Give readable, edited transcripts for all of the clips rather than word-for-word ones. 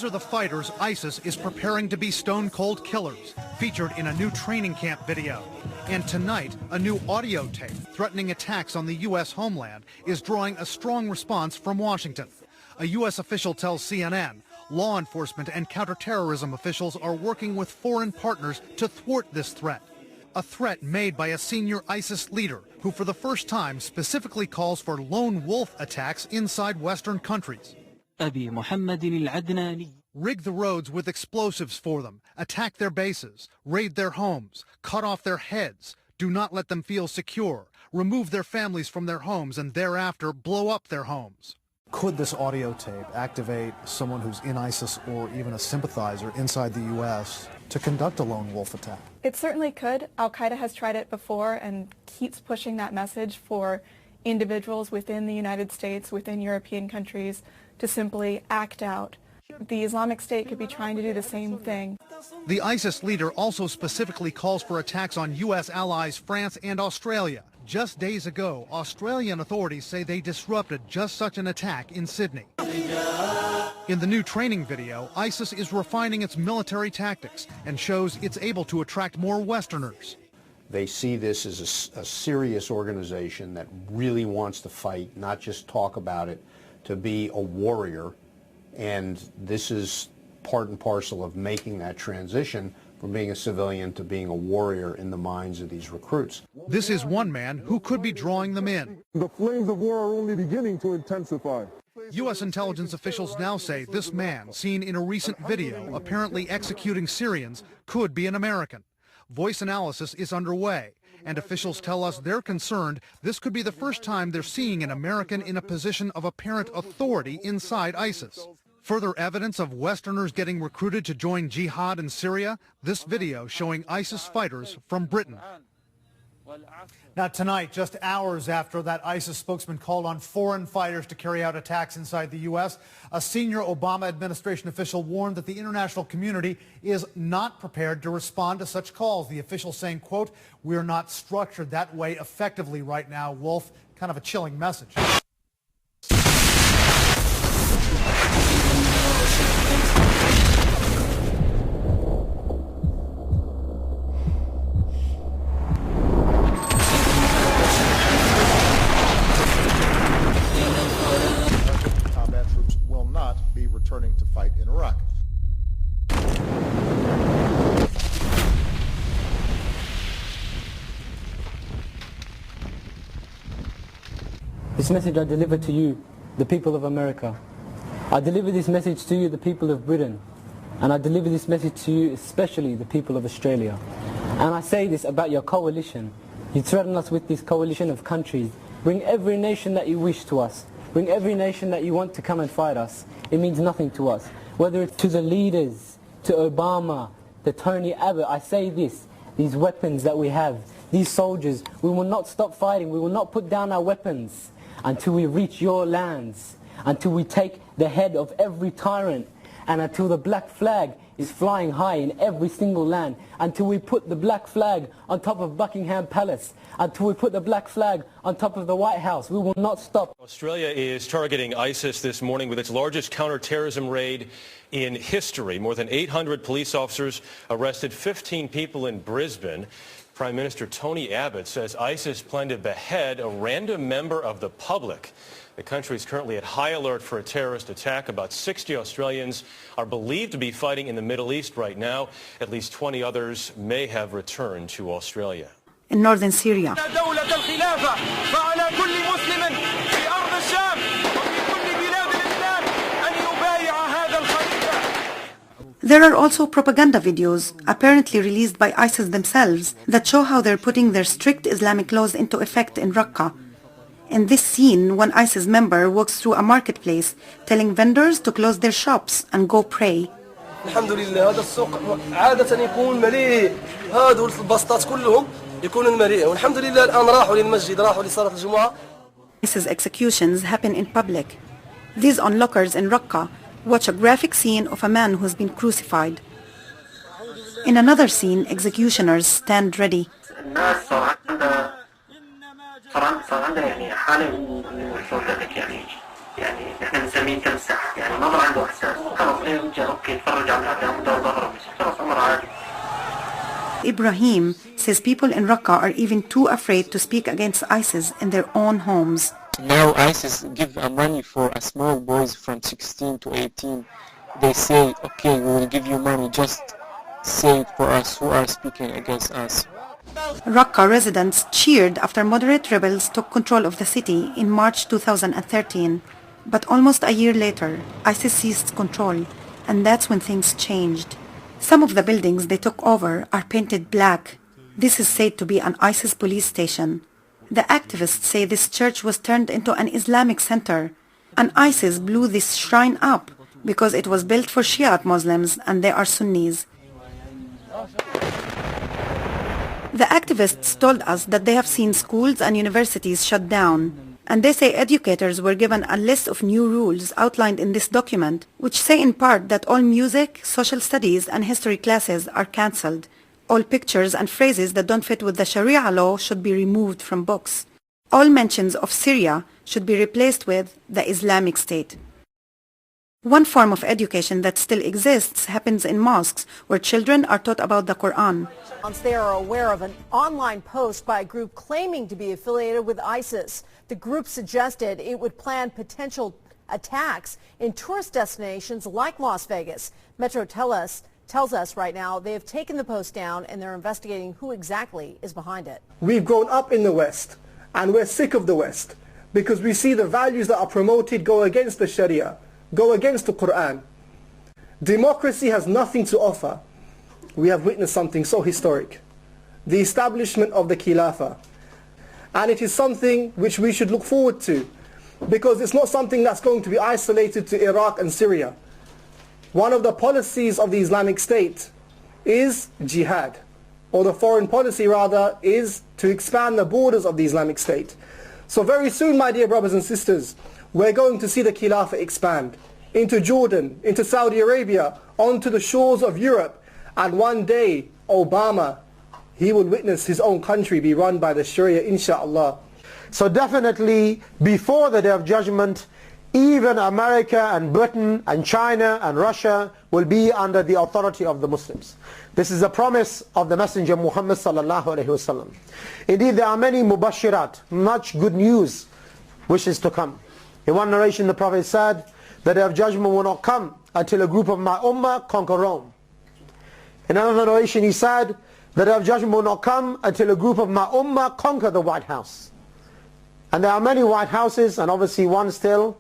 After the fighters, ISIS is preparing to be stone-cold killers, featured in a new training camp video. And tonight, a new audio tape threatening attacks on the U.S. homeland is drawing a strong response from Washington. A U.S. official tells CNN law enforcement and counterterrorism officials are working with foreign partners to thwart this threat. A threat made by a senior ISIS leader who for the first time specifically calls for lone wolf attacks inside Western countries. Rig the roads with explosives for them, attack their bases, raid their homes, cut off their heads, do not let them feel secure, remove their families from their homes and thereafter blow up their homes. Could this audio tape activate someone who's in ISIS or even a sympathizer inside the U.S. to conduct a lone wolf attack? It certainly could. Al-Qaeda has tried it before and keeps pushing that message for individuals within the United States, within European countries, to simply act out. The Islamic State could be trying to do the same thing. The ISIS leader also specifically calls for attacks on U.S. allies France and Australia. Just days ago, Australian authorities say they disrupted just such an attack in Sydney. In the new training video, ISIS is refining its military tactics and shows it's able to attract more Westerners. They see this as a serious organization that really wants to fight, not just talk about it, to be a warrior. And this is part and parcel of making that transition from being a civilian to being a warrior in the minds of these recruits. This is one man who could be drawing them in. The flames of war are only beginning to intensify. U.S. intelligence officials now say this man, seen in a recent video apparently executing Syrians, could be an American. Voice analysis is underway, and officials tell us they're concerned this could be the first time they're seeing an American in a position of apparent authority inside ISIS. Further evidence of Westerners getting recruited to join jihad in Syria, this video showing ISIS fighters from Britain. Now tonight, just hours after that ISIS spokesman called on foreign fighters to carry out attacks inside the U.S., a senior Obama administration official warned that the international community is not prepared to respond to such calls. The official saying, quote, "We're not structured that way effectively right now, Wolf." Kind of a chilling message. Returning to fight in Iraq. This message I deliver to you, the people of America. I deliver this message to you, the people of Britain. And I deliver this message to you, especially the people of Australia. And I say this about your coalition. You threaten us with this coalition of countries. Bring every nation that you wish to us. Bring every nation that you want to come and fight us. It means nothing to us. Whether it's to the leaders, to Obama, to Tony Abbott, I say this, these weapons that we have, these soldiers, we will not stop fighting. We will not put down our weapons until we reach your lands, until we take the head of every tyrant, and until the black flag is flying high in every single land, until we put the black flag on top of Buckingham Palace, until we put the black flag on top of the White House. We will not stop. Australia is targeting ISIS this morning with its largest counterterrorism raid in history. More than 800 police officers arrested 15 people in Brisbane. Prime Minister Tony Abbott says ISIS planned to behead a random member of the public. The country is currently at high alert for a terrorist attack. About 60 Australians are believed to be fighting in the Middle East right now. At least 20 others may have returned to Australia. In northern Syria, there are also propaganda videos, apparently released by ISIS themselves, that show how they're putting their strict Islamic laws into effect in Raqqa. In this scene, one ISIS member walks through a marketplace, telling vendors to close their shops and go pray. الحمد لله هذا السوق عادة يكون مليء هذو البسطات كلهم يكونون مليء والحمد لله الآن راحوا للمسجد راحوا لصلاة الجمعة. ISIS executions happen in public. These onlookers in Raqqa watch a graphic scene of a man who has been crucified. In another scene, executioners stand ready. يعني احنا بنسميه تمسح يعني ما ضل عنده احساس خلص اوكي اتفرج على الاعلام ده ظهر خلص امر عادي. Ibrahim says people in Raqqa are even too afraid to speak against ISIS in their own homes. Now ISIS give money for a small boys from 16 to 18. They say, okay, we will give you money, just say it for us who are speaking against us. Raqqa residents cheered after moderate rebels took control of the city in March 2013. But almost a year later, ISIS seized control, and that's when things changed. Some of the buildings they took over are painted black. This is said to be an ISIS police station. The activists say this church was turned into an Islamic center, and ISIS blew this shrine up because it was built for Shiite Muslims and they are Sunnis. The activists told us that they have seen schools and universities shut down, and they say educators were given a list of new rules outlined in this document, which say in part that all music, social studies, and history classes are cancelled. All pictures and phrases that don't fit with the Sharia law should be removed from books. All mentions of Syria should be replaced with the Islamic State. One form of education that still exists happens in mosques, where children are taught about the Quran. They are aware of an online post by a group claiming to be affiliated with ISIS. The group suggested it would plan potential attacks in tourist destinations like Las Vegas. Metro tells us right now they have taken the post down and they're investigating who exactly is behind it. We've grown up in the West and we're sick of the West because we see the values that are promoted go against the Sharia, go against the Quran. Democracy has nothing to offer. We have witnessed something so historic, the establishment of the Khilafah. And it is something which we should look forward to because it's not something that's going to be isolated to Iraq and Syria. One of the policies of the Islamic State is jihad, or the foreign policy rather is to expand the borders of the Islamic State. So very soon, my dear brothers and sisters, we're going to see the Khilafah expand into Jordan, into Saudi Arabia, onto the shores of Europe, and one day Obama, he will witness his own country be run by the Sharia, inshallah. So definitely before the Day of Judgment, even America and Britain and China and Russia will be under the authority of the Muslims. This is a promise of the Messenger Muhammad sallallahu alaihi wasallam. Indeed, there are many mubashirat, much good news which is to come. In one narration, the Prophet said, the Day of Judgment will not come until a group of my ummah conquer Rome. In another narration, he said, the Day of Judgment will not come until a group of my ummah conquer the White House. And there are many White Houses, and obviously one still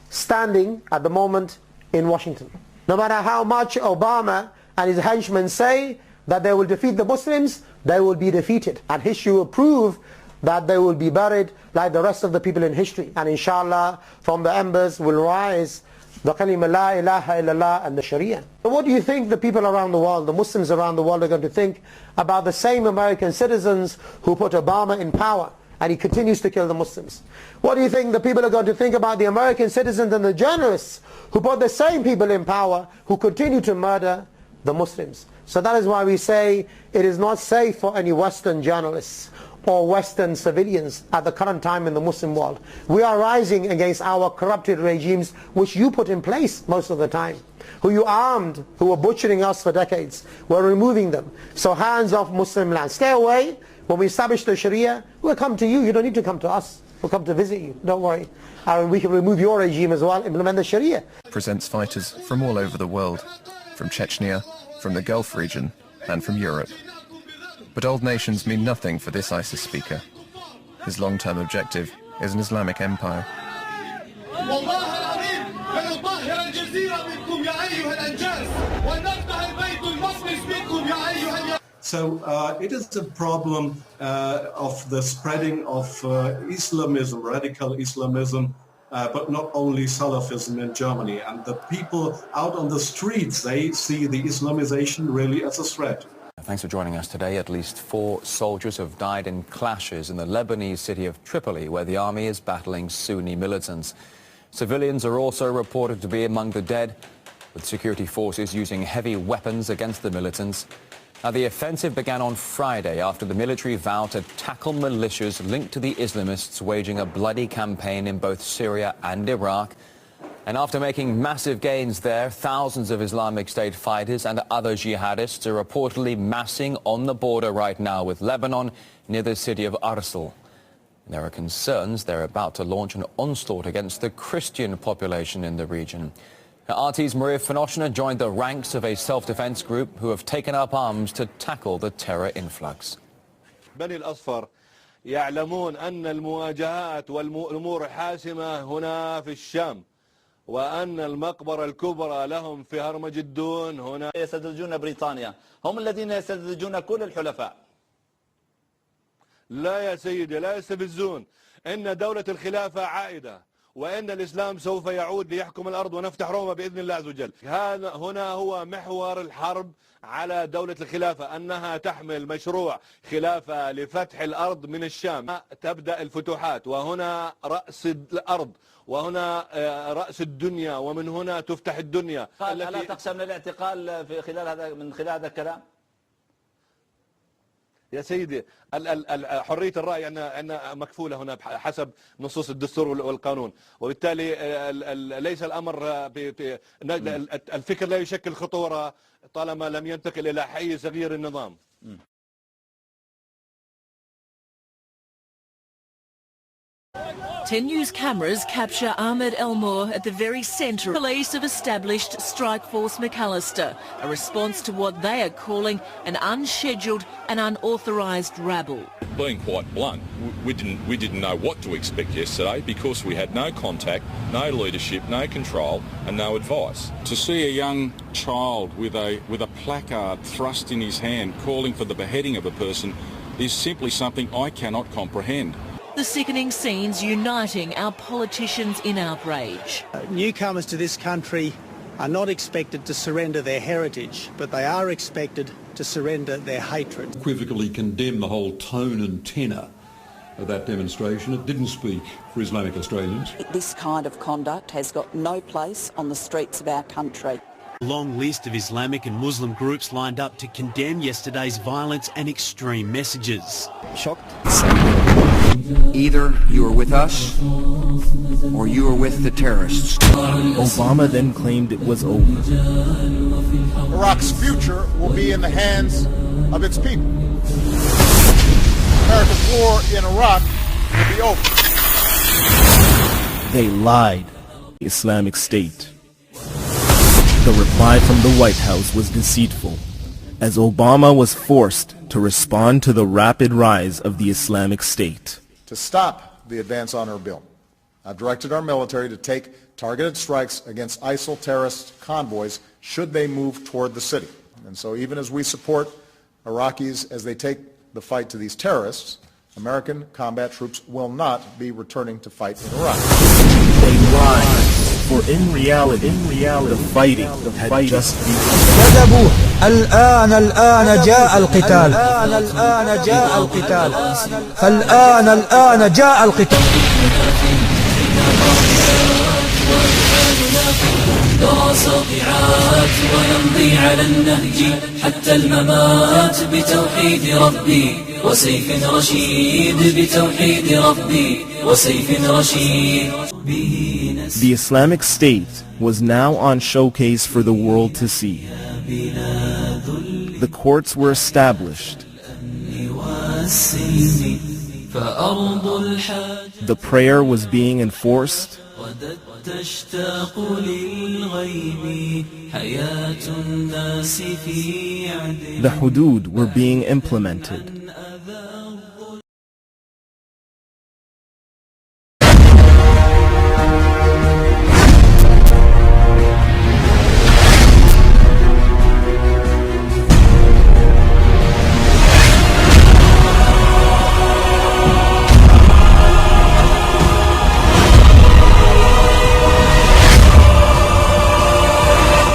standing at the moment in Washington. No matter how much Obama and his henchmen say that they will defeat the Muslims, they will be defeated. And history will prove that they will be buried like the rest of the people in history. And inshallah, from the embers will rise the kalima la ilaha illallah and the Sharia. So what do you think the people around the world, the Muslims around the world, are going to think about the same American citizens who put Obama in power and he continues to kill the Muslims? What do you think the people are going to think about the American citizens and the journalists who put the same people in power who continue to murder the Muslims? So that is why we say it is not safe for any Western journalists or Western civilians at the current time in the Muslim world. We are rising against our corrupted regimes which you put in place most of the time, who you armed, who were butchering us for decades. We're removing them. So hands off Muslim land. Stay away. When we establish the Sharia, we'll come to you. You don't need to come to us. We'll come to visit you. Don't worry. And we can remove your regime as well, implement the Sharia. Presents fighters from all over the world, from Chechnya, from the Gulf region, and from Europe. But old nations mean nothing for this ISIS speaker. His long-term objective is an Islamic empire. So it is a problem of the spreading of Islamism, radical Islamism, but not only Salafism in Germany. And the people out on the streets, they see the Islamization really as a threat. Thanks for joining us today. At least 4 soldiers have died in clashes in the Lebanese city of Tripoli, where the army is battling Sunni militants. Civilians are also reported to be among the dead, with security forces using heavy weapons against the militants. Now, the offensive began on Friday after the military vowed to tackle militias linked to the Islamists waging a bloody campaign in both Syria and Iraq. And after making massive gains there, thousands of Islamic State fighters and other jihadists are reportedly massing on the border right now with Lebanon near the city of ISIL. There are concerns they're about to launch an onslaught against the Christian population in the region. RT's Maria Finoshna joined the ranks of a self-defense group who have taken up arms to tackle the terror influx. بني الأصفر يعلمون أن المواجهات والأمور حاسمة هنا في الشام وأن المقبرة الكبرى لهم في هرمجدون هنا. يستدرجون بريطانيا، هم الذين يستدرجون كل الحلفاء. لا يا سيدي، لا يستفزون. إن دولة الخلافة عائدة وإن الإسلام سوف يعود ليحكم الأرض ونفتح روما بإذن الله عز وجل. هنا هو محور الحرب على دولة الخلافة، أنها تحمل مشروع خلافة لفتح الأرض من الشام. تبدأ الفتوحات وهنا رأس الأرض وهنا رأس الدنيا ومن هنا تفتح الدنيا. ألا تخشى من الاعتقال من خلال هذا الكلام؟ يا سيدي، حرية الرأي عندنا مكفولة هنا حسب نصوص الدستور والقانون، وبالتالي ليس الأمر الفكر لا يشكل خطورة طالما لم ينتقل إلى حي صغير النظام. 10 News cameras capture Ahmed El-Moor at the very centre. Police have established Strike Force McAllister, a response to what they are calling an unscheduled and unauthorised rabble. Being quite blunt, we didn't know what to expect yesterday because we had no contact, no leadership, no control and no advice. To see a young child with a placard thrust in his hand calling for the beheading of a person is simply something I cannot comprehend. The sickening scenes uniting our politicians in outrage. Newcomers to this country are not expected to surrender their heritage, but they are expected to surrender their hatred. Equivocally condemn the whole tone and tenor of that demonstration. It didn't speak for Islamic Australians. This kind of conduct has got no place on the streets of our country. A long list of Islamic and Muslim groups lined up to condemn yesterday's violence and extreme messages. Shocked? Either you are with us or you are with the terrorists. Obama then claimed it was over. Iraq's future will be in the hands of its people. America's war in Iraq will be over. They lied. Islamic State. The reply from the White House was deceitful, as Obama was forced to respond to the rapid rise of the Islamic State. To stop the advance on our bill, I've directed our military to take targeted strikes against ISIL terrorist convoys should they move toward the city. And so even as we support Iraqis as they take the fight to these terrorists, American combat troops will not be returning to fight in Iraq. They lied, for in reality the fighting had just begun. كذبوا. الآن جاء القتال. الآن جاء القتال. فالآن جاء القتال. نرى ساطعات ويمضي على النهج حتى الممات بتوحيد ربي وسيف رشيد بتوحيد ربي وسيف رشيد. The Islamic State was now on showcase for the world to see. The courts were established. The prayer was being enforced. The hudud were being implemented.